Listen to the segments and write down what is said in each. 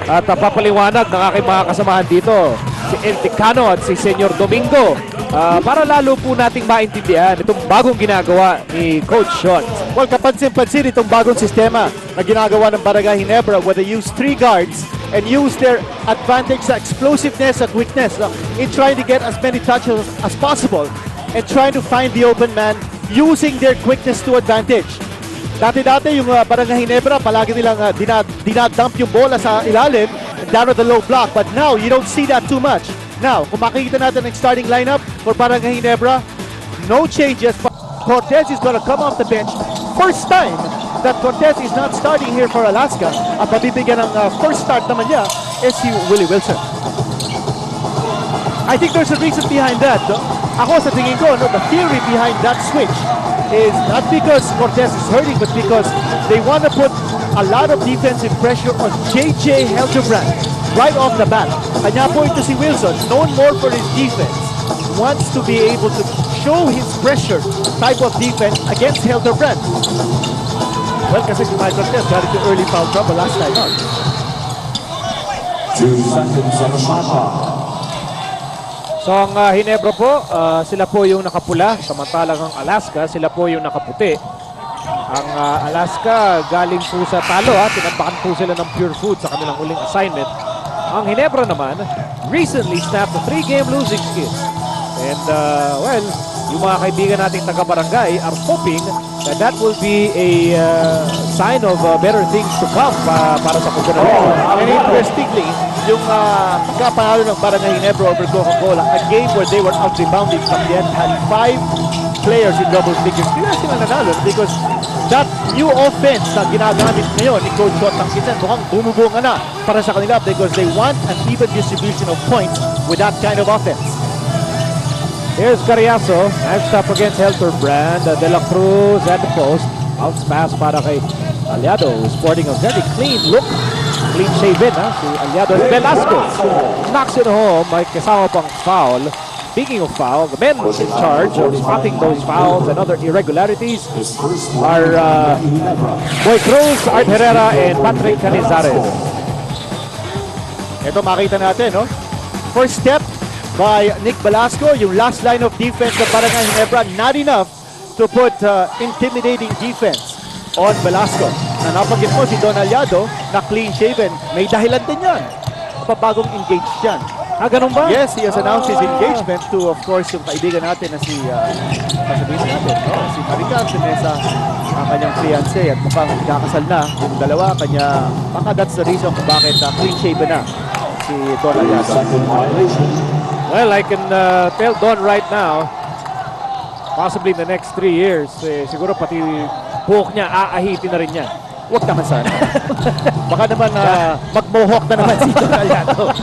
At papaliwanag ng aking mga kasamahan dito, si El Ticano at si Senyor Domingo, para lalo po nating maintindihan itong bagong ginagawa ni Coach Sean. Well, kapansin-pansin itong bagong sistema na ginagawa ng Barangay Ginebra where they use 3 guards and use their advantage sa explosiveness at quickness in trying to get as many touches as possible and trying to find the open man using their quickness to advantage. Dati-dati yung Barangay Ginebra, palagi nilang dinadump yung bola sa ilalim down at the low block. But now, you don't see that too much. Now, kung makikita natin ang starting lineup for Barangay Ginebra, no changes. Cortez is going to come off the bench. First time that Cortez is not starting here for Alaska. At mabibigyan ng first start naman niya is si Willie Wilson. I think there's a reason behind that. No? Ako sa tingin ko, no, the theory behind that switch is not because Cortez is hurting, but because they want to put a lot of defensive pressure on JJ Helterbrand right off the bat. Kanya po ito si Wilson, known more for his defense, wants to be able to show his pressure type of defense against Helterbrand. Well, kasi si Mike Cortez got into early foul trouble last time out. 2 seconds on the shot clock. So ang Ginebra po, sila po yung nakapula, samantalang ang Alaska, sila po yung nakaputi. Ang Alaska galing po sa talo, tinampakan po sila ng Pure Food sa kanilang uling assignment. Ang Ginebra naman, recently snapped a 3-game losing skid. And well, yung mga kaibigan nating taga-barangay are hoping that that will be a sign of better things to come para sa Coconut. And interestingly, yung pagkapanalo ng Barangay Ginebra over Coca-Cola, a game where they were out-rebounded from the end, had 5 players in double figures. Hindi na sila nanalo because that new offense na ginagamit ngayon ni Coach Sean Tangkitan mukhang bumubunga na para sa kanila because they want an even distribution of points with that kind of offense. Here's Carriazo, nice stop against Helterbrand. De La Cruz at the post. Bounce pass para kay Aliado, sporting a very clean look. Clean shaven, si Aliado. Velasco knocks it home. May kasama pang foul. Speaking of foul, the men in charge of spotting those fouls and other irregularities are Boy Cruz, Art Herrera, and Patrick Canizares. Ito makita natin, no? First step by Nick Velasco, yung last line of defense ng Barangay Ginebra, not enough to put intimidating defense on Velasco. Na napanggit mo si Don Aliado na clean shaven, may dahilan din yan. Bagong engaged yan. Ganun ba? Yes, he has announced his engagement to, of course, yung kaibigan natin na si sasabihin natin, no? Si Maricar Sinesa, ang kanyang fiancé at mukhang ikakasal na yung dalawa. Kanya, baka that's the reason kung bakit clean shaven na si Don Aliado. Well, I can tell Don right now, possibly in the next 3 years, siguro pati buhok niya, aahitin na rin niya. Huwag naman sana. Baka naman mag-mohawk na naman si Don Aliado.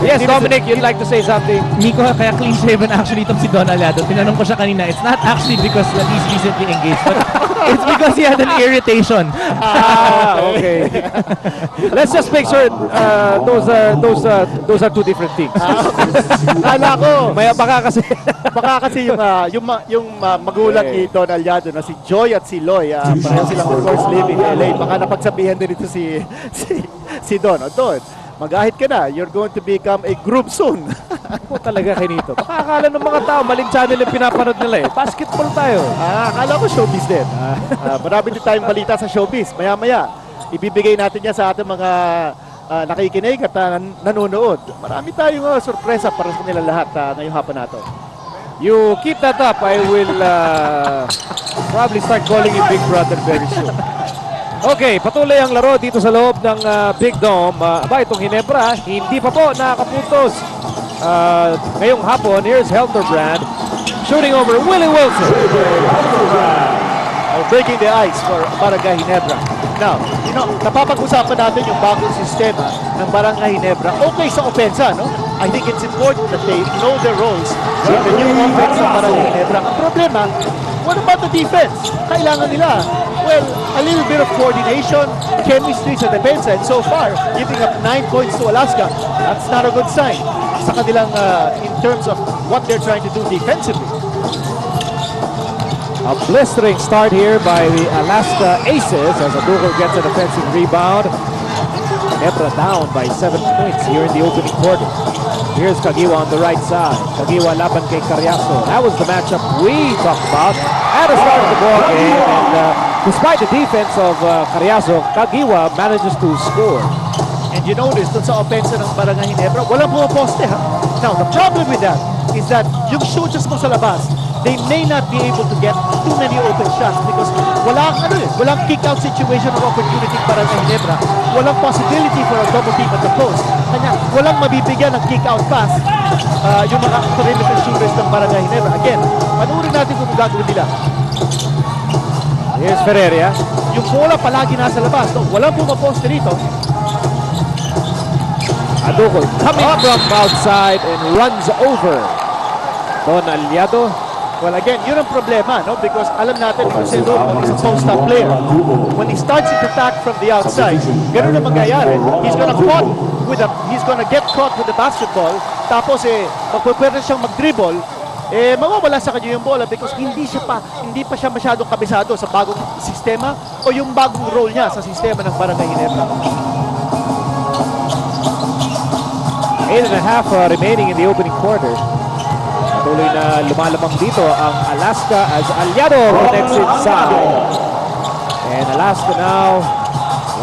Yes, Dominic, you'd like to say something? Nico, kaya clean shaven actually itong si Don Aliado. Tinanong ko siya kanina, it's not actually because that he's recently engaged, but it's because he had an irritation. Okay. Let's just make sure those are 2 different things. Kala ko, Baka kasi yung magulang ni Don Aliado na si Joy at si Loy, pareho silang of course live in LA. Baka napagsabihan din ito si Don. Don, mag-ahit ka na. You're going to become a group soon. po talaga kayo nito. Baka akala ng mga tao, maling channel yung pinapanood nila eh. Basketball tayo. Akala ko showbiz din. Marami din tayong balita sa showbiz. Maya-maya, ibibigay natin yan sa ating mga nakikinig at nanonood. Marami tayong sorpresa para sa nila lahat ngayong hapon na ito. You keep that up, I will probably start calling you Big Brother very soon. Okay, patuloy ang laro dito sa loob ng Big Dome. Itong Ginebra, hindi pa po nakaputos. Ngayong hapon, here's Helterbrand shooting over Willie Wilson. Breaking the ice for Barangay Ginebra. Now, napapag-usapan natin yung bagong sistema ng Barangay Ginebra. Okay sa opensa, no? I think it's important that they know their roles in the new offense ng Barangay Ginebra. Ang problema, what about the defense? Kailangan nila, well, a little bit of coordination, chemistry sa depensa, and so far, giving up 9 points to Alaska, that's not a good sign sa kanilang in terms of what they're trying to do defensively. A blistering start here by the Alaska Aces as Adugo gets an offensive rebound. Ginebra down by 7 points here in the opening quarter. Here's Kagiwa on the right side. Kagiwa laban kay Carriazo. That was the matchup we talked about at the start of the ball game. And despite the defense of Carriazo, Kagiwa manages to score. And you notice, dun sa offense ng Barangay Ginebra, walang pumaposte ha. Now, the problem with that is that yung shooters mo sa labas, they may not be able to get too many open shots because walang kick-out situation or opportunity para sa Ginebra. Walang possibility for a double team at the post. Kanya, walang mabibigyan ng kick-out pass yung mga perimeter shooters ng Barangay Ginebra. Again, panurin natin kung gagawin nila. Here's Ferreira. Yung bola palagi nasa labas. No? Walang pumaposte rito. Adukol coming from outside and runs over Don Aliado. Well, again, yun ang problema, no? Because alam natin kung si Lugo is a post-up player. When he starts to attack from the outside, ganun na mangyayari. He's gonna get caught with the basketball. Tapos magpupwerte siyang mag-dribble. Mawawala sa kanya yung bola because hindi pa siya masyadong kabisado sa bagong sistema o yung bagong role niya sa sistema ng Barangay Ginebra. 8.5 remaining in the opening quarter. Patuloy na lumalamang dito ang Alaska as Aliado connects inside. And Alaska now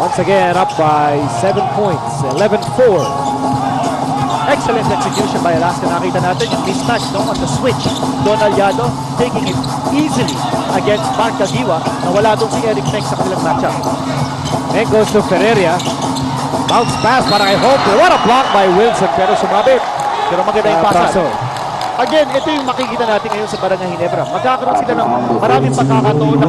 once again up by 7 points, 11-4. Excellent execution by Alaska. Nakita natin yung mismatch on the switch. Don Aliado taking it easily against Mark Kagiwa na wala doon si Eric Mex sa kanilang matchup. Then goes to Ferreira. Bounce pass para kay Holter. What a block by Wilson pero sumabit. Pero maganda yung pasan. Paso. Again, ito yung makikita natin ngayon sa Barangay Ginebra. Magkakaroon sila ng maraming pagkakataon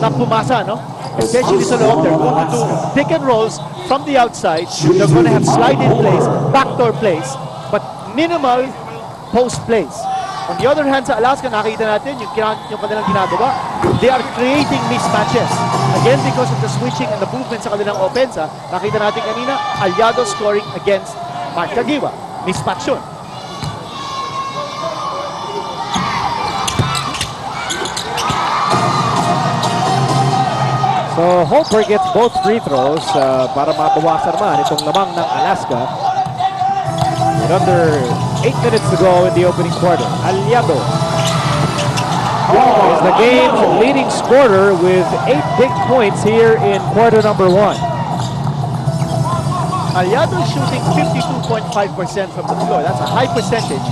na pumasa, no? Especially sa loob. They're going to do pick and rolls from the outside. They're going to have slide-in plays, backdoor plays, but minimal post plays. On the other hand, sa Alaska, nakikita natin yung kanilang ginagawa. They are creating mismatches. Again, because of the switching and the movement sa kanilang offense, nakita natin kanina, Aliado scoring against Mark Kagiwa. Mismatch yun. So Holper gets both free throws para mabawasan naman itong lamang ng Alaska. With under 8 minutes to go in the opening quarter. Aliado is the game's leading scorer with 8 big points here in quarter number 1. Aliado is shooting 52.5% from the floor. That's a high percentage.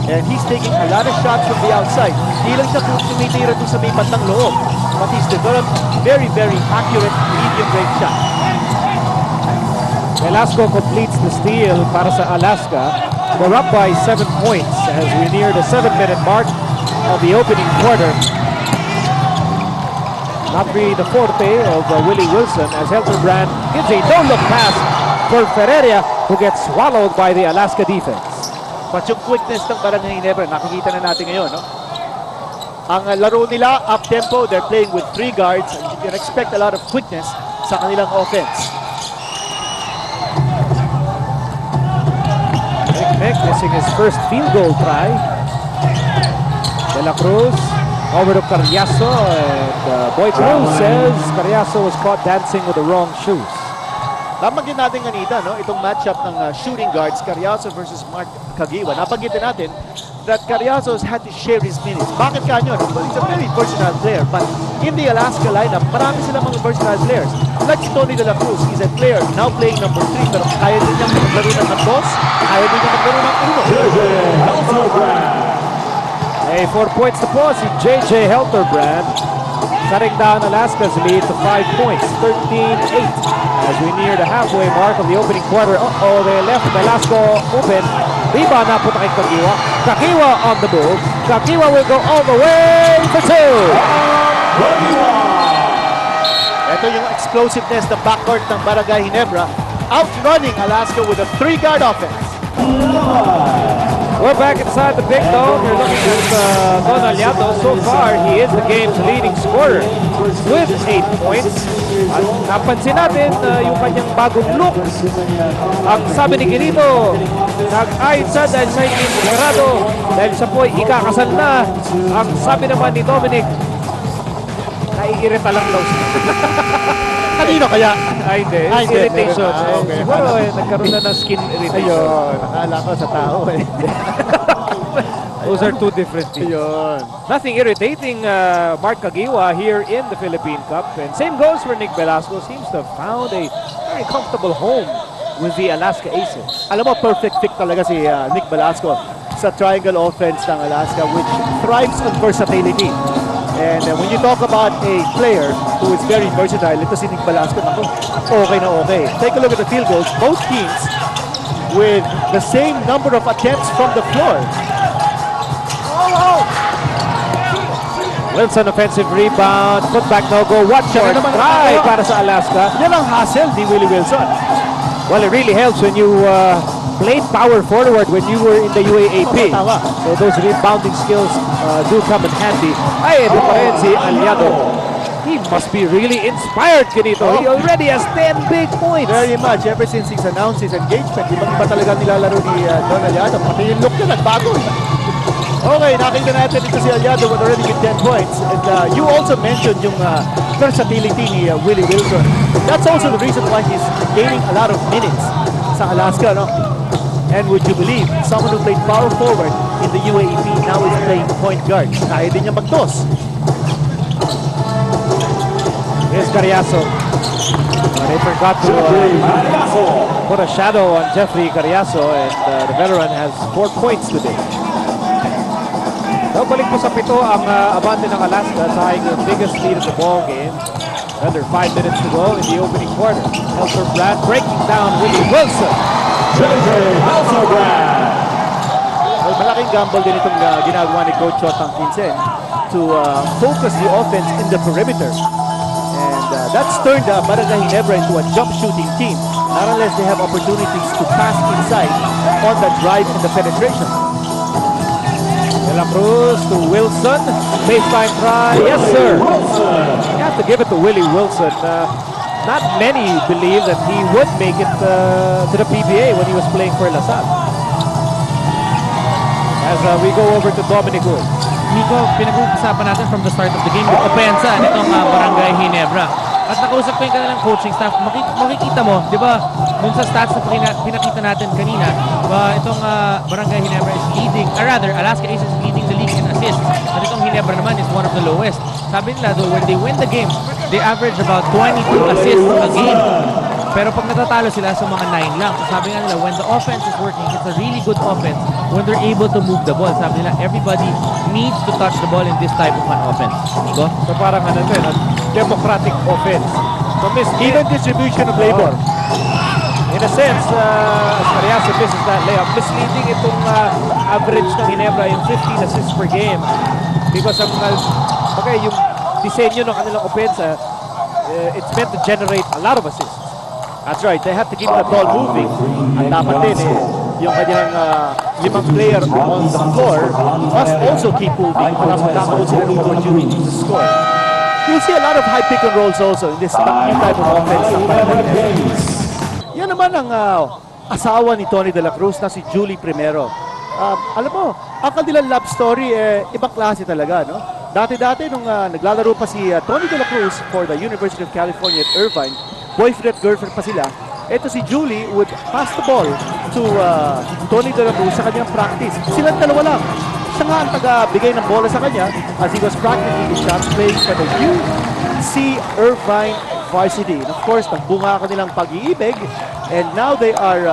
And he's taking a lot of shots from the outside. Hindi lang siya tumitira doon sa may bandang loob. But he's developed very, very accurate medium-range shot. Velasco completes the steal para sa Alaska. We're up by 7 points as we near the 7-minute mark of the opening quarter. Not really the forte of Willie Wilson as Helterbrand gives a no-look pass for Ferreira who gets swallowed by the Alaska defense. But yung quickness ng Barangay Ginebra, nakikita na natin ngayon, no? Ang laro nila, up-tempo, they're playing with 3 guards and you can expect a lot of quickness sa kanilang offense. Nick missing his first field goal try. De La Cruz over to Carriazo and Boy Cruz says Carriazo was caught dancing with the wrong shoes. Nabanggit natin kanina, no? Itong matchup ng shooting guards, Carriazo versus Mark Kagiwa. Nabanggit natin that Carriazo has had to share his minutes. Bakit kanyo? Well, he's a very versatile player. But in the Alaska lineup, marami silang mga versatile players. Like Tony De La Cruz, he's a player now playing number 3. Pero kaya din niyang maglaro ng dos, kaya din niyang maglaro ng uno. Hey, 4 points to po si JJ Helterbrand. Cutting down Alaska's lead to 5 points, 13-8. As we near the halfway mark of the opening quarter. They left Velasco open. Rebound na punta kay Kagiwa. Kagiwa on the move. Kagiwa will go all the way for 2. Ito yung explosiveness ng backcourt ng Barangay Ginebra. Outrunning Alaska with a 3-guard offense. We're back inside the big dome. You're looking at Don Aliado. So far, he is the game's leading scorer with 8 points. At napansin natin yung kanyang bagong look. Ang sabi ni Quirito, nag-ayon siya dahil siya inspirado. Dahil siya po'y ikakasal na. Ang sabi naman ni Dominic, naiirita lang daw siya. kanino kaya? Ay, hindi. Ay, hindi. Irritation. Okay. Siguro nagkaroon na ng skin irritation. Ayun, akala ko sa tao eh. Those are two different things. Ayun. Nothing irritating, Mark Kagiwa here in the Philippine Cup. And same goes for Nick Velasco. Seems to have found a very comfortable home with the Alaska Aces. Alam mo, perfect fit talaga si Nick Velasco sa triangle offense ng Alaska, which thrives on versatility. And when you talk about a player who is very versatile, ito si Nick Velasco, ako, okay na okay. Take a look at the field goals. Both teams with the same number of attempts from the floor. Wilson offensive rebound, put back no go. What shot naman try nakagawa. para sa Alaska. Yan ang hassle ni Willie Wilson. Well, it really helps when you played power forward when you were in the UAAP. Tama. So those rebounding skills do come in handy. Ay, ito pa rin si Aliado. He must be really inspired, Ganito. He already has 10 big points. Very much. Ever since he's announced his engagement, ibang-iba talaga nilalaro ni Don Aliado. Pati yung look na nagbago. Okay, nakita natin ito si Aliado with already with 10 points. And you also mentioned yung versatility ni Willie Wilson. That's also the reason why he's gaining a lot of minutes sa Alaska, no? And would you believe, someone who played power forward in the UAAP now is playing point guard. Kaya din niya mag-toss. Here's Carriazo. They forgot to put a shadow on Jeffrey Carriazo, and the veteran has 4 points today. So, balik po sa pito ang abante ng Alaska, tying the biggest lead of the ball game. Under 5 minutes to go in the opening quarter. Helter Brand breaking down Willie Wilson. Well, malaking gamble din itong ginagawa ni Coach Chotang Vincent to focus the offense in the perimeter. And that's turned Barangay Ginebra into a jump shooting team. Not unless they have opportunities to pass inside on the drive and the penetration. De La Cruz to Wilson. Baseline try. Yes, sir. You have to give it to Willie Wilson. Not many believe that he would make it to the PBA when he was playing for Lasal. As we go over to Dominic Wood. Nico, pinag-uusapan natin from the start of the game yung opensa nitong Barangay Ginebra. At nakausap ko yung kanilang coaching staff, makikita mo, di ba, dun sa stats na pinakita natin kanina, itong Barangay Ginebra is leading, or rather, Alaska Aces is leading the league in assists. At itong Ginebra naman is one of the lowest. Sabi nila, though, when they win the game, they average about 22 assists a game. Pero pag natatalo sila sa mga 9 lang. So sabi nga nila, when the offense is working, it's a really good offense when they're able to move the ball. Sabi nila, everybody needs to touch the ball in this type of an offense. Nico? So parang ano ito, democratic offense. So Even distribution of labor. in a sense, Carriazo misses that layup. Misleading itong average ng Ginebra, yung 15 assists per game. Because ang yung disenyo ng kanilang offense, it's meant to generate a lot of assists. That's right. They have to keep the ball moving. At dapat din yung kanyang 5 player on the floor must also keep moving para magkakaroon sila ng opportunity to score. You'll see a lot of high pick and rolls also in this new type of offense. Yan naman ang asawa ni Tony De La Cruz na si Julie Primero. Alam mo, ang kanilang love story, ibang klase talaga, no? Dati-dati nung naglalaro pa si Tony De La Cruz for the University of California at Irvine, boyfriend at girlfriend pa sila. Ito si Julie would pass the ball to Tony De La Cruz sa kanyang practice. Silang dalawa lang. Siya nga ang taga-bigay ng bola sa kanya as he was practicing his shots playing for the UC Irvine varsity. And of course, nagbunga kanilang pag-iibig. And now they are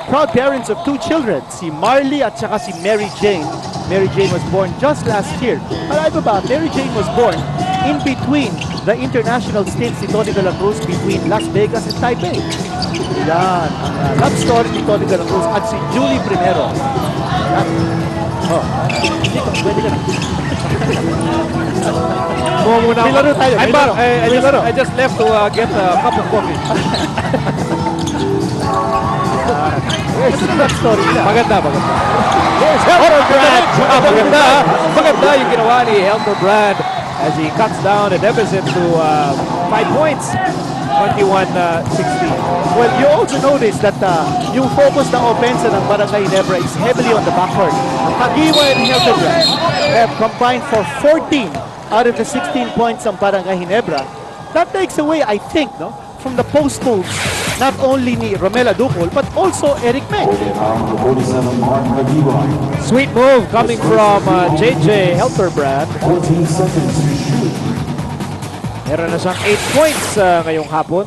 proud parents of 2 children, si Marley at saka si Mary Jane. Mary Jane was born just last year. Alam mo ba, Mary Jane was born in between the international stints ni Tony De La Cruz between Las Vegas and Taipei. Yan, ang love story ni Tony De La Cruz at si Julie Primero. Yan. Dito, pwede ka na. May laro tayo. I'm back. I just left to get a cup of coffee. Yes, love story nila. Maganda. Yes, Helter Brand. Maganda yung ginawa ni Helter Brand as he cuts down the deficit to 5 points. 21-16. Well, you also notice that yung focus ng offense ng Barangay Ginebra is heavily on the backcourt. Kagiwa and Helter Brand have combined for 14 out of the 16 points ng Barangay Ginebra. that takes away, I think, no, from the post moves, not only ni Romel Adukol, but also Eric Meng. Round 47, Mark Magiwan. Sweet move coming from JJ Helterbrand. 14 seconds to shoot. Meron na siyang 8 points ngayong hapon.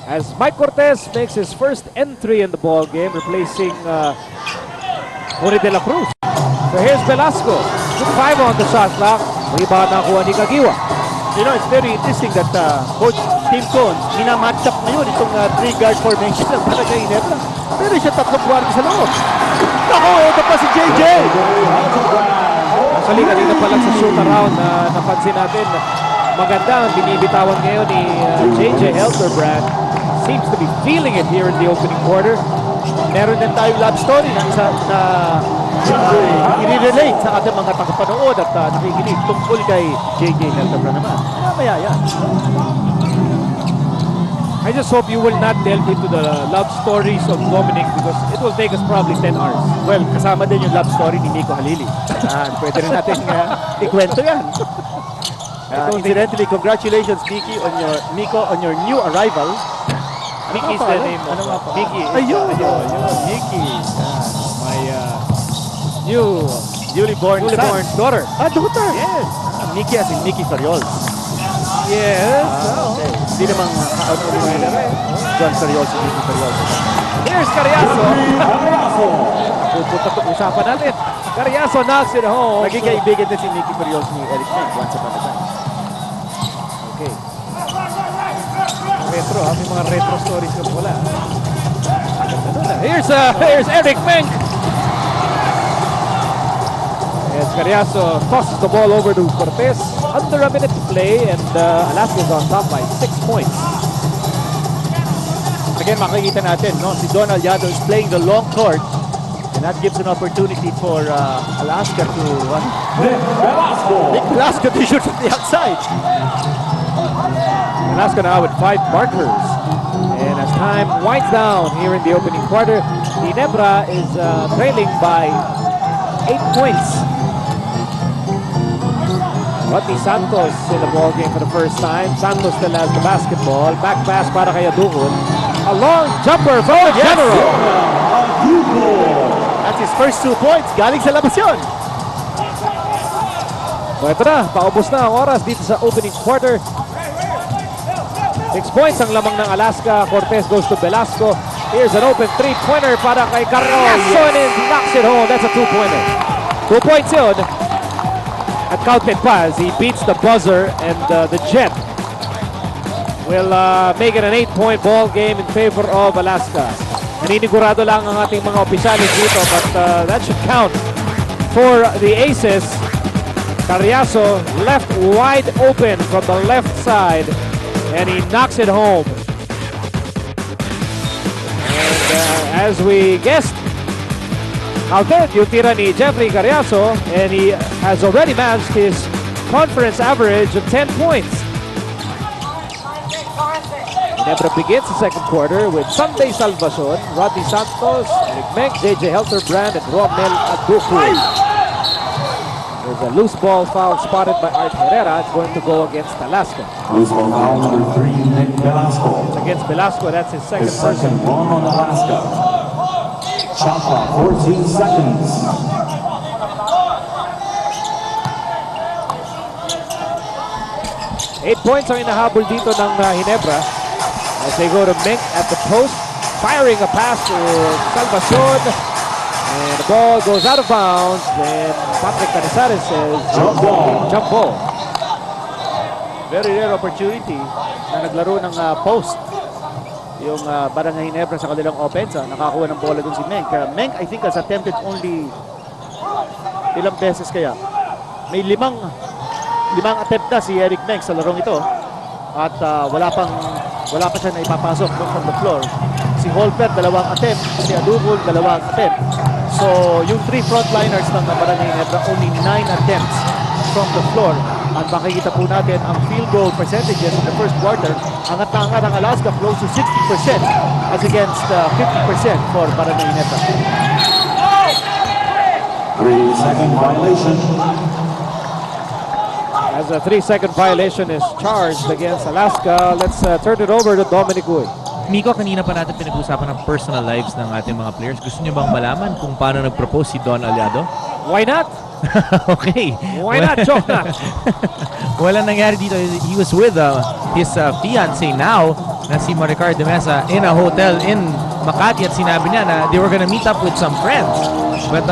As Mike Cortez makes his first entry in the ball game, replacing Uri de la Cruz. So here's Velasco. Good 5 on the shot clock. Rebound nakuha ni Kagiwa. You know, it's very interesting that Coach Tim Cone, minamatch up ngayon itong 3-guard formation ng Barangay Ginebra. Pero siya 3 kwarto sa loob. Naku, ito pa si JJ! Actually, kanina pa lang sa shoot around napansin natin maganda ang binibitawan ngayon ni JJ Helterbrand. Seems to be feeling it here in the opening quarter. Meron din tayong love story na isa na i-relate sa ating mga tagapanood at nakikinig tungkol kay JJ Helterbrand naman. Mamaya yan. I just hope you will not delve into the love stories of Dominic because it will take us probably 10 hours. Well, kasama din yung love story ni Miko Halili. Pwede rin natin ikwento yan. Incidentally, congratulations Miko on your new arrival. Mickey's the name. Ano nga pa? Mickey. Ayun, Mickey. My Newly born daughter. Daughter. Yes. Mickey as in Mickey Ferriols. Yes. Okay. Hindi namang John Ferriols si Mickey Ferriols. Here's Carriazo. Pupunta itong usapan natin. Carriazo knocks it home. Naging kaibigan din si Mickey Ferriols ni Eric Meng once upon a time. Okay. Retro, may mga retro stories na wala. Here's Eric Meng. As Carriazo tosses the ball over to Cortez. Under a minute to play and Alaska's on top by 6 points. Again, makikita natin, no? Si Donald Yado is playing the long court and that gives an opportunity for Alaska to Nick Velasco to shoot from the outside. Alaska now with 5 markers. And as time winds down here in the opening quarter, Ginebra is trailing by 8 points. Rodney Santos in the ball game for the first time. Santos still has the basketball. Back pass para kay Adukol. A long jumper from the general. That's his first 2 points. Galing sa labas yun. So ito na, paubos na ang oras dito sa opening quarter. 6 points ang lamang ng Alaska. Cortez goes to Velasco. Here's an open 3-pointer para kay Carriazo and knocks it home. That's a 2-pointer. 2 points yun. At counted pa as he beats the buzzer and the Jet will make it an 8-point ball game in favor of Alaska. Naninigurado lang ang ating mga opisyalis dito but that should count for the Aces. Carriazo left wide open from the left side and he knocks it home. And as we guessed, counted yung tira ni Jeffrey Carriazo and he has already matched his conference average of 10 points. Ginebra begins the second quarter with Sunday Salvacion, Rodney Santos, Eric Meng, JJ Helterbrand, and Romel Adukol. There's a loose ball foul spotted by Art Herrera. It's going to go against Alaska. Loose ball foul number 3, Nick Velasco. It's against Velasco, that's his second His person. second one on Alaska. Shot clock, 14 seconds. Eight points ang inahabol dito ng Ginebra as they go to Meng at the post, firing a pass to Salvacion, and the ball goes out of bounds. Then Patrick Canizares says, Jump ball. Jump ball. Very rare opportunity na naglaro ng post. Yung Barangay Ginebra sa kanilang offense, nakakuha ng bola dun si Meng. Kaya Meng, I think, has attempted only ilang beses kaya. May limang attempt na si Eric Meng sa larong ito. At wala pa siya na ipapasok from the floor. Si Holper, 2 attempt. Si Adukol, 2 attempt. So, yung 3 frontliners ng Barangay Ginebra, only 9 attempts from the floor. At makikita po natin ang field goal percentages in the first quarter. Angat na angat ang Alaska, close to 60% as against 50% for Barangay Ginebra. 3-second violation. As as a 3-second violation is charged against Alaska. Let's turn it over to Dominic Uy. Miko, kanina pa natin pinag-usapan ng personal lives ng ating mga players. Gusto niyo bang malaman kung paano nag-propose si Don Aliado? Why not? Okay. Why not? Joke not. Wala nangyari dito. He was with his fiancé now, na si Maricar de Mesa, in a hotel in Makati, at sinabi niya na they were gonna meet up with some friends. But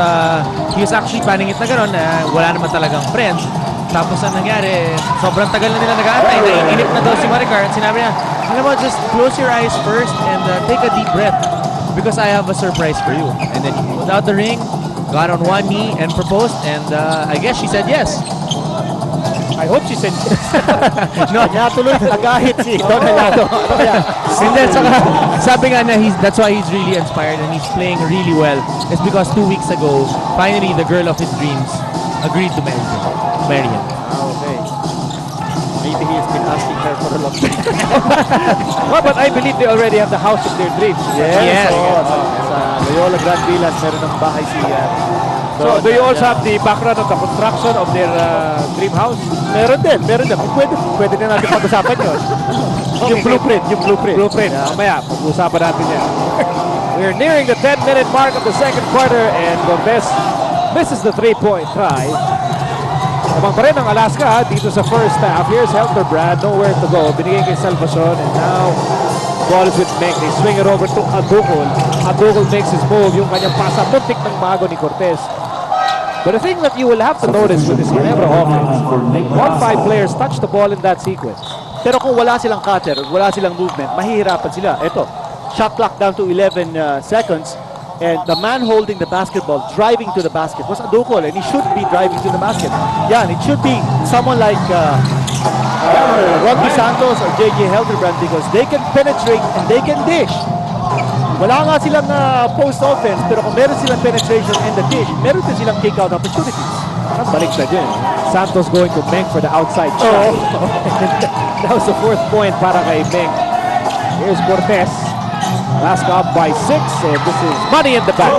he was actually planning it na gano'n, na wala naman talagang friends. Tapos ang nangyari, sobrang tagal na nila nag-aantay. Naiinip na daw si Maricar at sinabi niya, alam mo, just close your eyes first and take a deep breath because I have a surprise for you. And then he pulled out the ring, got on one knee and proposed, and I guess she said yes. I hope she said yes. No, kaya tuloy nag-ahit si Don Aliado. And then, sabi nga na that's why he's really inspired and he's playing really well. It's because 2 weeks ago, finally the girl of his dreams agreed to marry him. Okay. Maybe he's been asking her for a long time. Well, but I believe they already have the house of their dreams. Yes. Sa Loyola Grand Villas, meron ng bahay si So, do you also have the background of the construction of their dream house? Meron din. Pwede din natin pag-usapan yun. Yung blueprint. Blueprint. Mamaya, pag-usapan natin yan. We're nearing the 10-minute mark of the second quarter and Gomez misses the 3-point try. Lamang pa rin ang Alaska dito sa first half. Here's Helterbrand, nowhere to go. Binigay kay Salvacion and now ball is with Meng. They swing it over to Adugol. Adugol makes his move. Yung kanyang pasa, muntik ng mago ni Cortez. But the thing that you will have to notice with this Ginebra offense, all 5 players touch the ball in that sequence. Pero kung wala silang cutter, wala silang movement, mahihirapan sila. Ito, shot clock down to 11 seconds. And the man holding the basketball, driving to the basket, was Adugol, and he should be driving to the basket. Yeah, and it should be someone like Rodney Santos or J.J. Helderbrand because they can penetrate and they can dish. Wala nga silang post offense, pero kung meron silang penetration and the dish, meron din silang kick-out opportunities. Parang balik na dyan. Santos going to Meng for the outside shot. That was the 4th point para kay Meng. Here's Cortez. Alaska up by 6, and this is money in the back.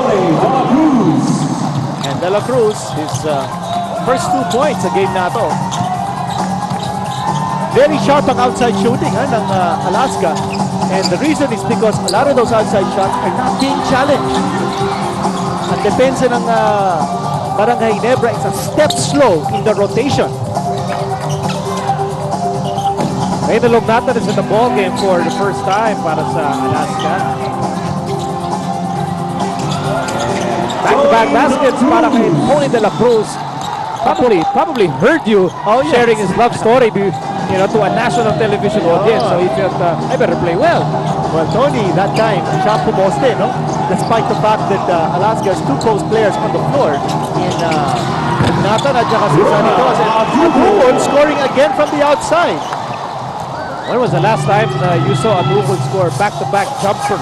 And De La Cruz, his first 2 points sa game na to. Very sharp ang outside shooting ng Alaska. And the reason is because a lot of those outside shots are not being challenged. Ang depensa ng Barangay Ginebra is a step slow in the rotation. Reynalong Natan is in the ball game for the first time para sa Alaska. Back-to-back baskets para kay Tony De La Cruz. Probably heard you sharing his love story to a national television audience. So he felt, I better play well. Well, Tony, that time, siya pumoste, no? Despite the fact that Alaska has 2 post players on the floor in Nathan at saka si Santos. And Adugol scoring again from the outside. When was the last time you saw Adugol score back-to-back jumpers?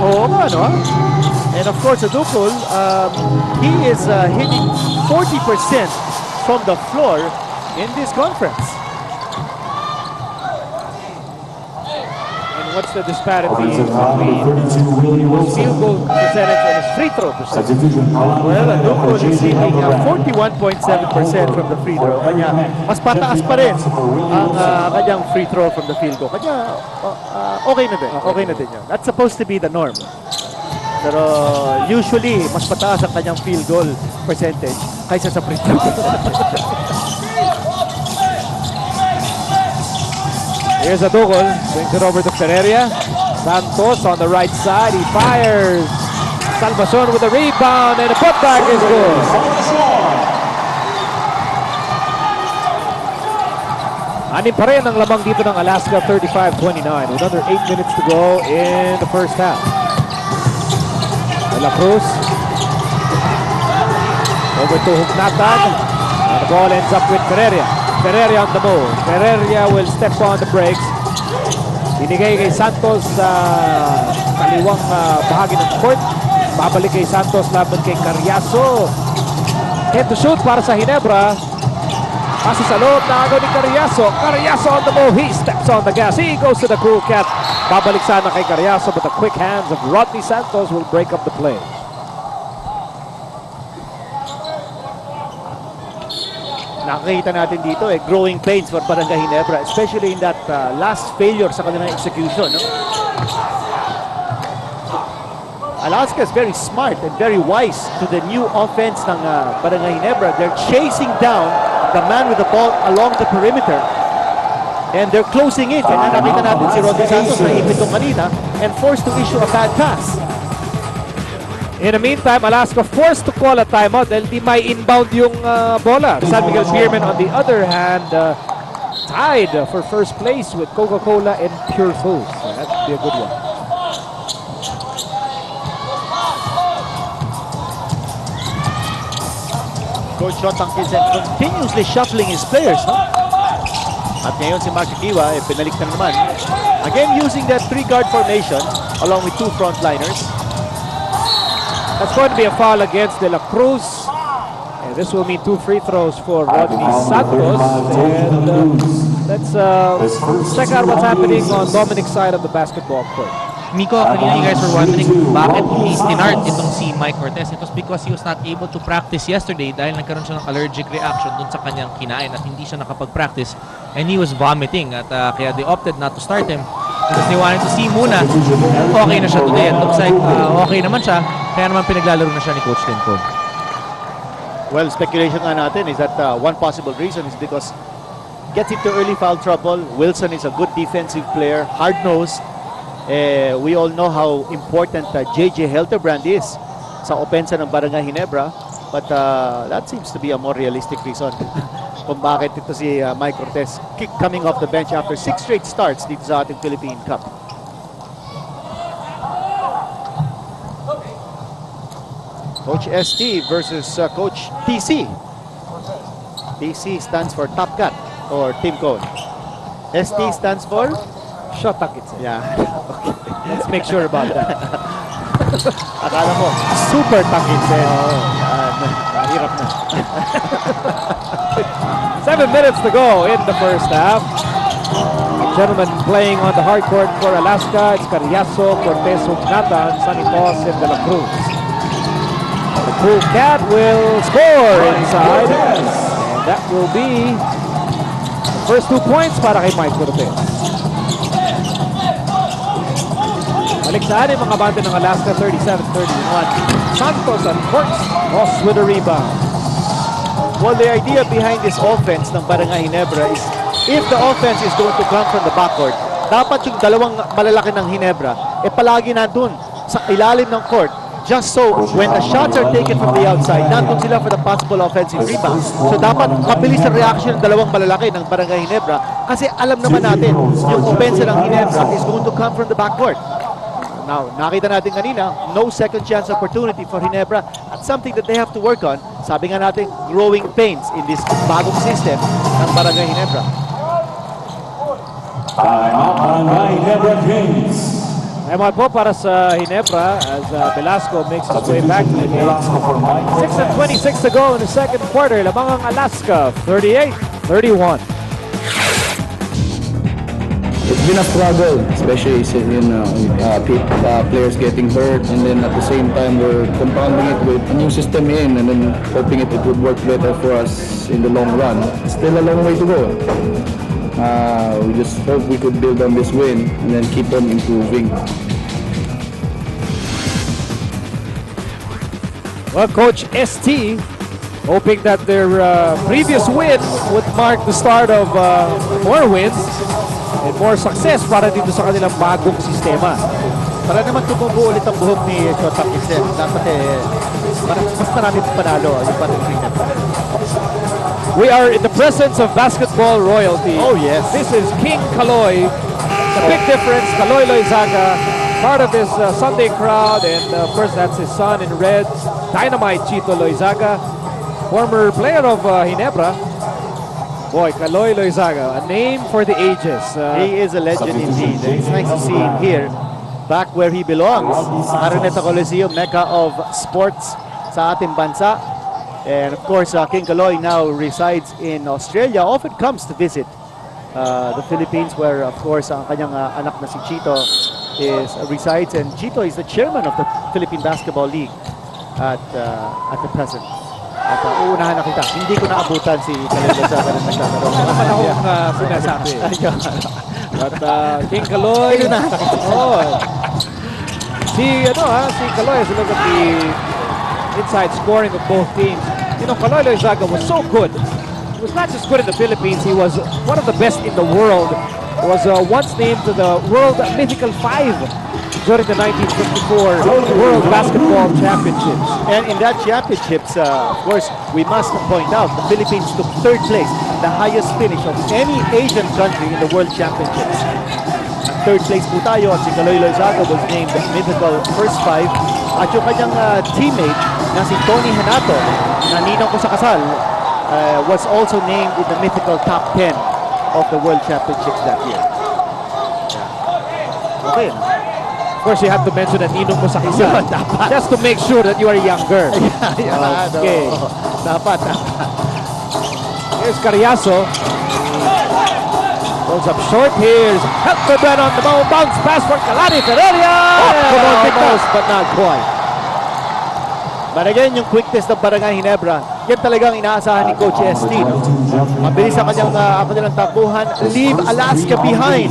Oo nga, no? And of course, Adugol, he is hitting 40% from the floor in this conference. And what's the disparity Offensive between foul, 32, Willie his Wilson. field goal percentage and his free throw percentage? Substitution foul. Well, Adugol is hitting 41.7% from the free throw. Kanya, mas pataas pa rin ang kanyang free throw from the field goal. Kanya, okay na din. Okay na din yun. That's supposed to be the norm. Pero usually, mas pataas ang kanyang field goal percentage kaysa sa free throw. Here's Adugol, brings it over to Ferreria. Santos on the right side, he fires. Salvacion with a rebound and a putback is good. Anim pa rin ang lamang dito ng Alaska, 35-29. With under 8 minutes to go in the first half. De La Cruz. Over to Hugnatan. And the ball ends up with Ferreria. Ferreria on the move. Ferreria will step on the brakes. Binigay kay Santos sa kaliwang bahagi ng court. Babalik kay Santos laban kay Carriazo. Head to shoot para sa Ginebra. Pasa sa loob na agaw ni Carriazo. Carriazo on the move. He steps on the gas. He goes to the crew cat. Babalik sana kay Carriazo, but the quick hands of Rodney Santos will break up the play. Nakakita natin dito growing pains for Barangay Ginebra, especially in that last failure sa kanilang execution. No? Alaska is very smart and very wise to the new offense ng Barangay Ginebra. They're chasing down the man with the ball along the perimeter. And they're closing in. Kaya nakita natin si Rodney Santos na ipit itong kanina and forced to issue a bad pass. In the meantime, Alaska forced to call a timeout dahil di may inbound yung bola. San Miguel Beerman, on the other hand, tied for first place with Coca-Cola and Pure Foods. So that would be a good one. Coach Shotang Kinsen continuously shuffling his players. No? At ngayon si Mark Kiwa, pinalik na naman. Again, using that 3-guard formation along with 2 frontliners. That's going to be a foul against De La Cruz. And this will mean 2 free throws for Rodney Santos. And let's check out what's happening on Dominic's side of the basketball court. Miko, kanina you guys were wondering bakit hindi stinart itong si Mike Cortez. It was because he was not able to practice yesterday dahil nagkaroon siya ng allergic reaction dun sa kanyang kinain at hindi siya nakapag-practice. And he was vomiting at kaya they opted not to start him because they wanted to see muna kung okay na siya today. It looks like okay naman siya, kaya naman pinaglalaro na siya ni Coach Lincoln. Well, speculation nga natin is that one possible reason is because gets into early foul trouble. Wilson is a good defensive player, hard-nosed. We all know how important JJ Helterbrand is sa opensa ng Barangay Ginebra, but that seems to be a more realistic reason kung bakit ito si Mike Cortez coming off the bench after 6 straight starts dito sa ating Philippine Cup. Coach ST versus Coach TC. TC stands for Top Cat or Team Cone. ST stands for Shotang Kinsen. yeah. Okay. Let's make sure about that. Akala mo, super Takinsen. Mahirap na. 7 minutes to go in the first half. Gentlemen playing on the hard court for Alaska. It's Carriazo, Cortez, Hugnatan, Sanitos, and De La Cruz. The Cool Cat will score inside. And that will be the first 2 points para kay Mike Cortez. Balik sa atin mga bante ng Alaska, 37-31. Santos and Corks, Ross with a rebound. Well, the idea behind this offense ng Barangay Ginebra is if the offense is going to come from the backcourt, dapat yung dalawang malalaki ng Ginebra palagi nandun sa ilalim ng court. Just so, when the shots are taken from the outside, nandun sila for the possible offensive rebound. So dapat mabilis ang reaction ng dalawang malalaki ng Barangay Ginebra kasi alam naman natin yung offense ng Ginebra is going to come from the backcourt. Now, nakita natin kanina, no second chance opportunity for Ginebra. That's something that they have to work on. Sabi nga natin, growing pains in this bagong system ng Barangay Ginebra. Timeout, Barangay Ginebra Kings. Timeout po para sa Ginebra as Velasco makes his way back to the game. 6:26 to go in the second quarter. Lamang ang Alaska, 38-31. It's been a struggle, especially players getting hurt, and then at the same time we're compounding it with a new system and then hoping it would work better for us in the long run. Still a long way to go. We just hope we could build on this win and then keep on improving. Well, Coach ST hoping that their previous win would mark the start of more wins and more success para dito sa kanilang bagong sistema. Para naman tumubo ulit ang buhok ni Shotang Kinsen. Dapat mas marami panalo yung Barangay Ginebra. We are in the presence of basketball royalty. Oh, yes. This is King Kaloy. The big difference, Kaloy Loizaga, part of this Sunday crowd, and of course that's his son in red, Dynamite Chito Loizaga, former player of Ginebra. Boy, Kaloy Loizaga, a name for the ages. He is a legend indeed. It's nice to see him here, back where he belongs. Araneta Coliseum, mecca of sports sa ating bansa. And of course, King Kaloy now resides in Australia. Often comes to visit the Philippines, where of course ang kanyang anak na si Chito resides. And Chito is the chairman of the Philippine Basketball League at the present. At uunahan na kita. Hindi ko naabutan si Kalelo sa ganun naglalaro. Wala naman akong sinasabi. Ayun. But King Kaloy, si Kaloy, as you look at the inside scoring of both teams, Kaloy Loizaga was so good. He was not just good in the Philippines, he was one of the best in the world. He was once named to the World Mythical 5 during the 1954 World Basketball Championships. And in that championships, of course, we must point out the Philippines took third place, the highest finish of any Asian country in the World Championships. At third place po tayo at si Kaloy Loizaga was named mythical first 5. At yung kanyang teammate na si Tony Hanato, na ninang ko sa kasal, was also named in the mythical top 10 of the World Championships that year. Okay. Of course, you have to mention that ninong mo sa kasal, just to make sure that you are younger. Okay. Dapat. Here's Carriazo. Goes up short. Here's Helterbrand on the bounce pass for Kalani Ferreria. Almost, but not quite. But again, yung quickness ng Barangay Ginebra, yan talagang inaasahan ni Coach ST. No? Mabilis ang kanilang takbuhan. Leave Alaska behind.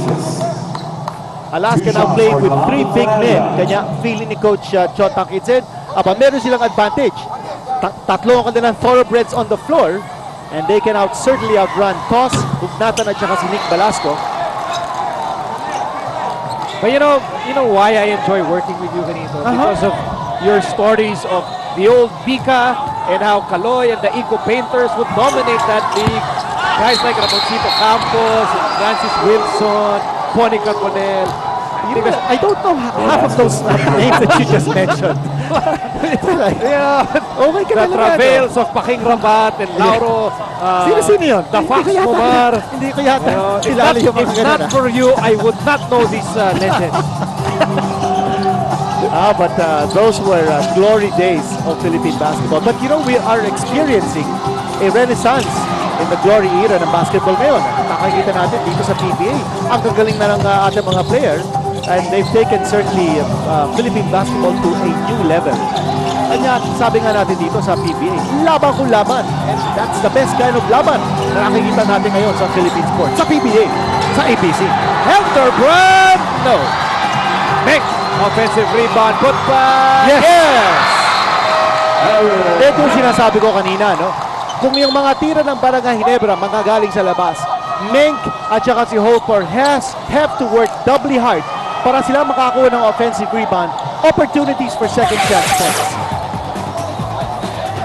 Alaska now playing with 3 big men. Kanya feeling ni Coach Chotang Itzed. Meron silang advantage. Tatlo ang kanilang thoroughbreds on the floor. And they can certainly outrun Toss, Hugnatan at saka si Nick Velasco. But you know why I enjoy working with you, Ganito? Because of your stories of the old Bika and how Kaloy and the Eco Painters would dominate that league. Guys like Ramoncito Campos, Francis Wilson, Monica Conel. I don't know half of those names that you just mentioned. Yeah. Okay ka The talaga. Travails of Paking Rabat and Lauro. Sino yun? The Fox Mumar. Hindi ko yata kilala yung mga If ganun. not for you, I would not know these legends. But those were glory days of Philippine basketball. But we are experiencing a renaissance in the glory era ng basketball ngayon. Nakakita natin dito sa PBA. Ang gagaling na ng ating mga players. And they've taken certainly Philippine basketball to a new level. Kanya sabi nga natin dito sa PBA, laban kung laban. And that's the best kind of laban na nakikita natin ngayon sa Philippine sports. Sa PBA, sa ABC. Helterbrand! No. Make offensive rebound. Put back. Yes! Ito yung sinasabi ko kanina, no? Kung yung mga tira ng Barangay Ginebra manggagaling sa labas, Menk at saka si Holper have to work doubly hard para sila makakuha ng offensive rebound, opportunities for second chance points.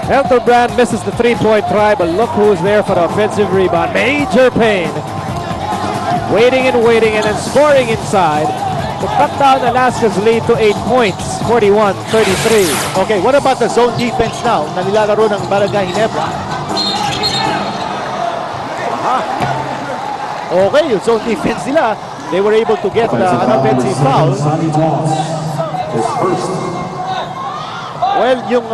Helterbrand misses the three-point try, but look who's there for the offensive rebound. Major Payne. Waiting and then scoring inside to cut down Alaska's lead to 8 points, 41-33. Okay, what about the zone defense now na nilalaro ng Barangay Ginebra? Okay, yung zone defense nila, they were able to get an offensive foul. Well, yung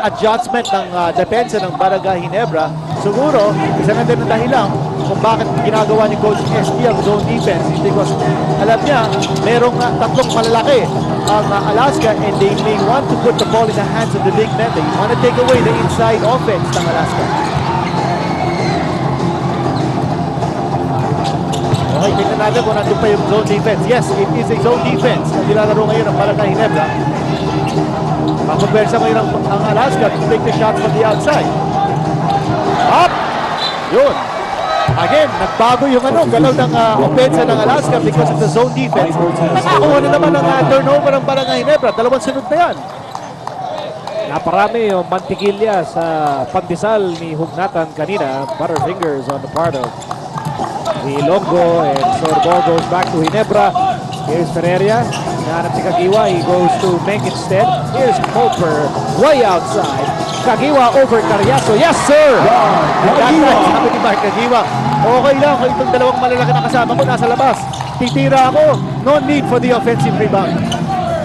adjustment ng depensa ng Barangay Ginebra, siguro, isa na din ang dahilan kung bakit ginagawa ni Coach ST ang zone defense. Because alam niya, merong tatlong malalaki ang Alaska and they may want to put the ball in the hands of the big men. They want to take away the inside offense ng Alaska. Okay, tingnan natin kung nandun pa yung zone defense. Yes, it is a zone defense na nilalaro ngayon ng Barangay Ginebra. Makupersa ngayon ang Alaska to take the shot from the outside. Up! Yun. Again, nagbago yung galaw ng opensa ng Alaska because of the zone defense. Nakakuha na naman ang turnover ng Barangay Ginebra. Dalawang sunod na yan. Naparami yung mantikilya sa pandesal ni Hugnatan kanina. Butterfingers on the part of Ilonggo, and so the ball goes back to Ginebra. Here's Ferreria. Hinahanap si Kagiwa. He goes to Menk instead. Here's Holper way outside. Kagiwa over Carriazo. Yes, sir! Sabi ni Mark Kagiwa, okay lang kung itong dalawang malalaki na kasama ko nasa labas. Titira ako. No need for the offensive rebound.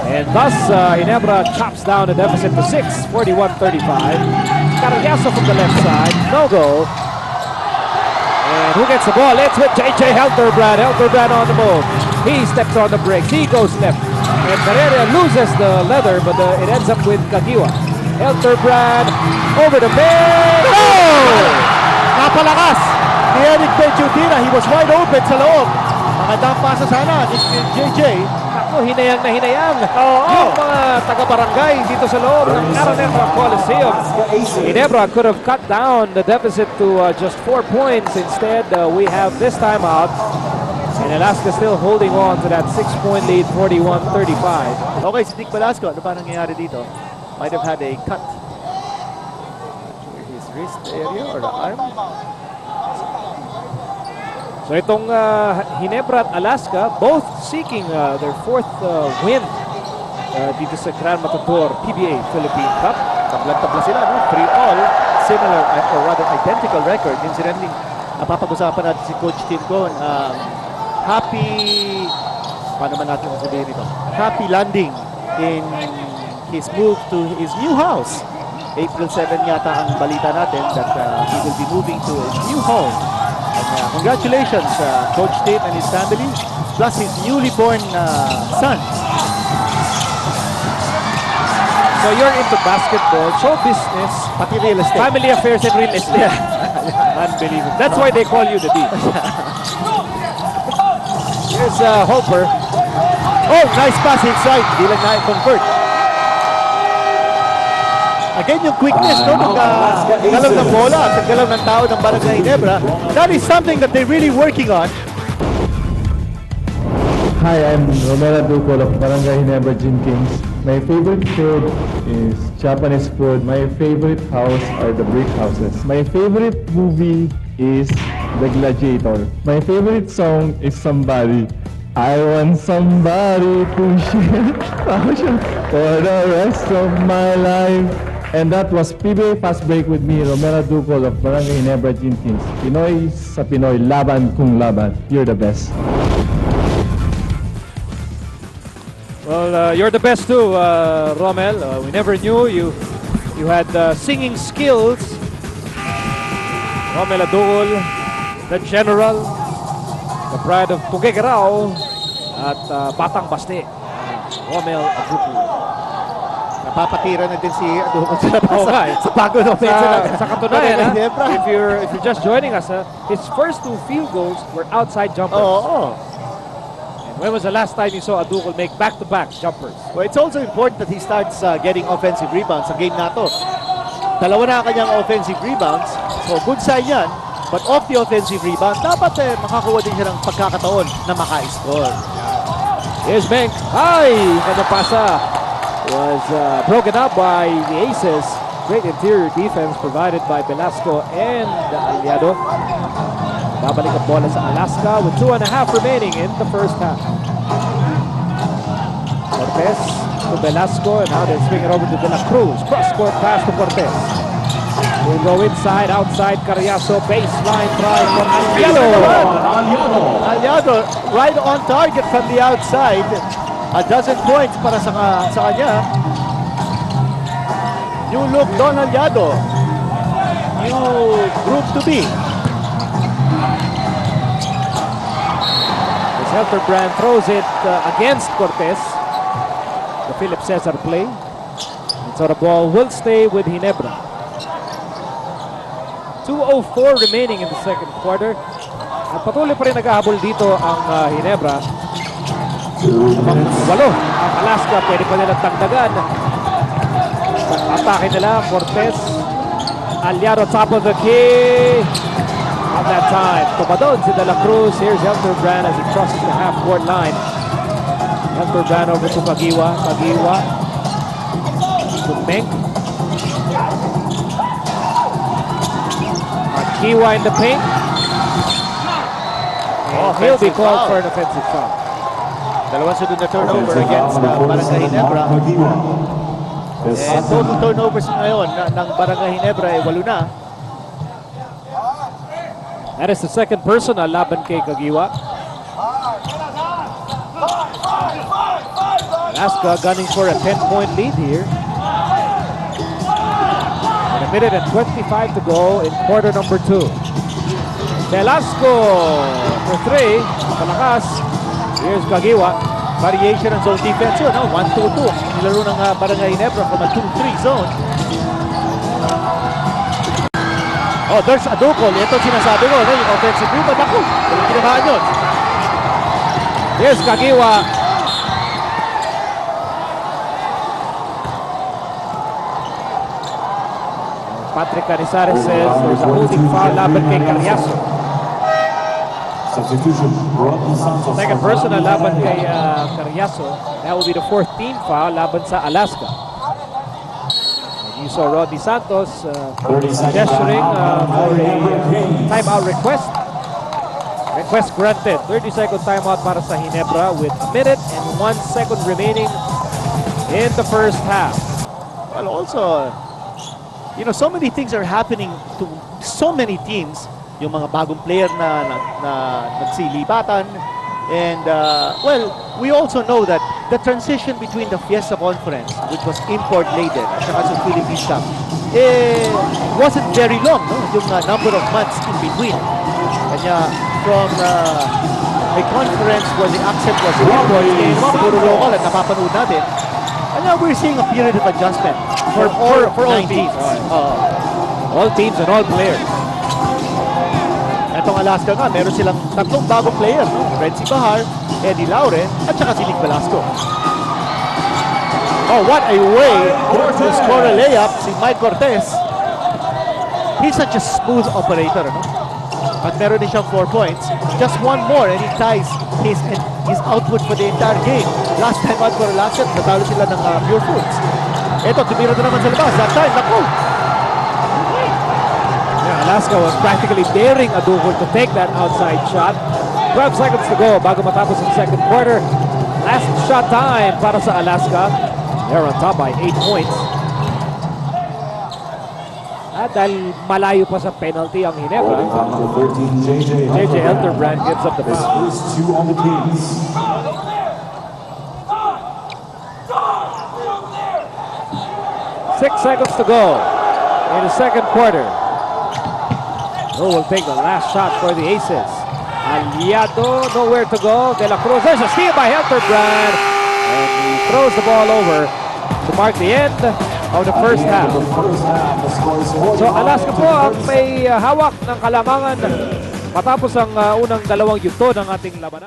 And thus, Ginebra chops down the deficit to 6, 41-35. Carriazo from the left side. No go. And who gets the ball? It's with J.J. Helterbrand. Helterbrand on the move. He steps on the brakes. He goes left. And Ferreira loses the leather, but it ends up with Kagiwa. Elterbrand over the man. Oh! Napalakas ni Eric Benchutina. He was wide open sa loob. Magandang pasa sana ni JJ. Ako, hinayang na hinayang. Oo. Yung mga taga-barangay dito sa loob ng Naunang Coliseum. Ginebra could have cut down the deficit to just 4 points. Instead, we have this time out. And Alaska still holding on to that 6-point lead, 41-35. Okay, si Nick Velasco. Ano pa nangyayari dito? Might have had a cut. His wrist area or the arm. So itong Ginebra at Alaska, both seeking their 4th win dito sa Grand Matador PBA Philippine Cup. Tabla sila, no? 3-all. Similar, or rather identical record. Incidentally, napapag-usapan natin si Coach Tim Cohn. Happy, paano man natin sabihin ito? Happy landing in his move to his new house. April 7 yata ang balita natin that he will be moving to his new home. And, congratulations, Coach Tim and his family, plus his newly born son. So you're into basketball, show business, Pati real estate. family affairs and real estate. Unbelievable. That's why they call you the D. Here's Hopper. Oh, nice pass inside. Hindi lang na-convert. Again, yung quickness, no? Galaw ng bola at galaw ng tao ng Barangay Ginebra. That is something that they're really working on. Hi, I'm Romero Ducol of Barangay Ginebra Gin Kings. My favorite food is Japanese food. My favorite house are the brick houses. My favorite movie is The Gladiator. My favorite song is Somebody. I want somebody to share passion for the rest of my life. And that was PBA Fast Break with me, Romero Ducol of Barangay Ginebra Gin Kings. Pinoy sa Pinoy, laban kung laban. You're the best. Well, you're the best too, Romel. We never knew you had singing skills. Romel Adugol, the general, the pride of Tuguegarao, at Batang Basti, Romel Adugol. Napapatira na din si Adukot sa labas. Oo nga, Sa bago na offensive. Sa katunayan, Barangay Ginebra. if you're just joining us, his first 2 field goals were outside jumpers. Oo. And when was the last time you saw Adugol make back-to-back jumpers? Well, it's also important that he starts getting offensive rebounds sa game na to. Dalawa na ang kanyang offensive rebounds. So, good sign yan. But off the offensive rebound, dapat makakuha din siya ng pagkakataon na maka-score. Here's Menk. Hi! Kanyang pasa was broken up by the Aces. Great interior defense provided by Velasco and Aliado. Babalik ang bola sa Alaska with 2.5 remaining in the first half. Cortez to Velasco, and now they're swinging over to De La Cruz. Cross-court pass to Cortez. We'll go inside, outside, Carriazo, baseline try for Aliado. Aliado, right on target from the outside. A dozen points para sa kanya. New look, Don Aliado. New group to be. Elterbrand throws it against Cortez. The Philip Cesar play. And so the ball will stay with Ginebra. 2:04 remaining in the second quarter. At patuloy pa rin naghahabol dito ang Ginebra. Namang 8 ang Alaska, pwede pa nila tagdagan. Atake nila, Cortez. Aliado top of the key. At that time, tumadon si De La Cruz. Here's Elterbrand as he crosses the half-court line. Elterbrand over to Pagiwa. Pagiwa to Menk. Pagiwa in the paint. And he'll be called for an offensive foul. Dalawang sunod na turnover against Barangay Ginebra. And total turnovers ngayon ng Barangay Ginebra ay 8 na. That is the second personal laban kay Kagiwa. Alaska gunning for a 10-point lead here. And 1 minute and 25 to go in quarter number 2. Velasco for 3. Palakas. Here's Kagiwa. variation ng zone defense yun, no? 1-2-2. Nilaro ng Barangay Ginebra from a 2-3 zone. Oh, there's a double. Ito sinasabi ko, no? Yung offensive rebound. Ako, walang tinamaan yun. Here's Kagiwa. Patrick Canizares says there's a holding foul laban kay Carriazo. Substitution, Rodney Santos. Second personal laban kay Carriazo. That will be the 14th foul laban sa Alaska. And you saw Rodney Santos 30 seconds. gesturing for a timeout request. Request granted. 30-second timeout para sa Ginebra with a minute and 1 second remaining in the first half. Well, also, you know, so many things are happening to so many teams. Yung mga bagong player na nagsilipatan. And, well, we also know that the transition between the Fiesta Conference, which was import-laden, at saka sa Philippine Cup, wasn't very long, no? Yung number of months in between. Kanya, from a conference where the accent was imports, puro local at napapanood natin. And now we're seeing a period of adjustment for all teams. All teams and all players. Itong Alaska nga, meron silang tatlong bagong player, no? Renzi Bahar, Eddie Lauren, at saka si Nick Velasco. Oh, what a way to score a layup, si Mike Cortez. He's such a smooth operator, no? At meron din siyang 4 points. Just one more and he ties his output for the entire game. Last time out for Alaska, natalo sila ng Pure Foods. Ito, tumira na naman sa labas. That time, naku! Alaska was practically daring Adugol to take that outside shot. 12 seconds to go bago matapos ang second quarter. Last shot time para sa Alaska. They're on top by 8 points. At dahil malayo pa sa penalty ang Ginebra, Number 13, JJ Elterbrand gives up the His foul. first 2 on the teams. 6 seconds to go in the second quarter. Who will take the last shot for the Aces? Aliado, nowhere to go. De La Cruz, there's a steal by Elterbrand. And he throws the ball over to mark the end of the first half. The first half, the score is 41. So Alaska po ang may hawak ng kalamangan matapos ang unang dalawang yugto ng ating labanan.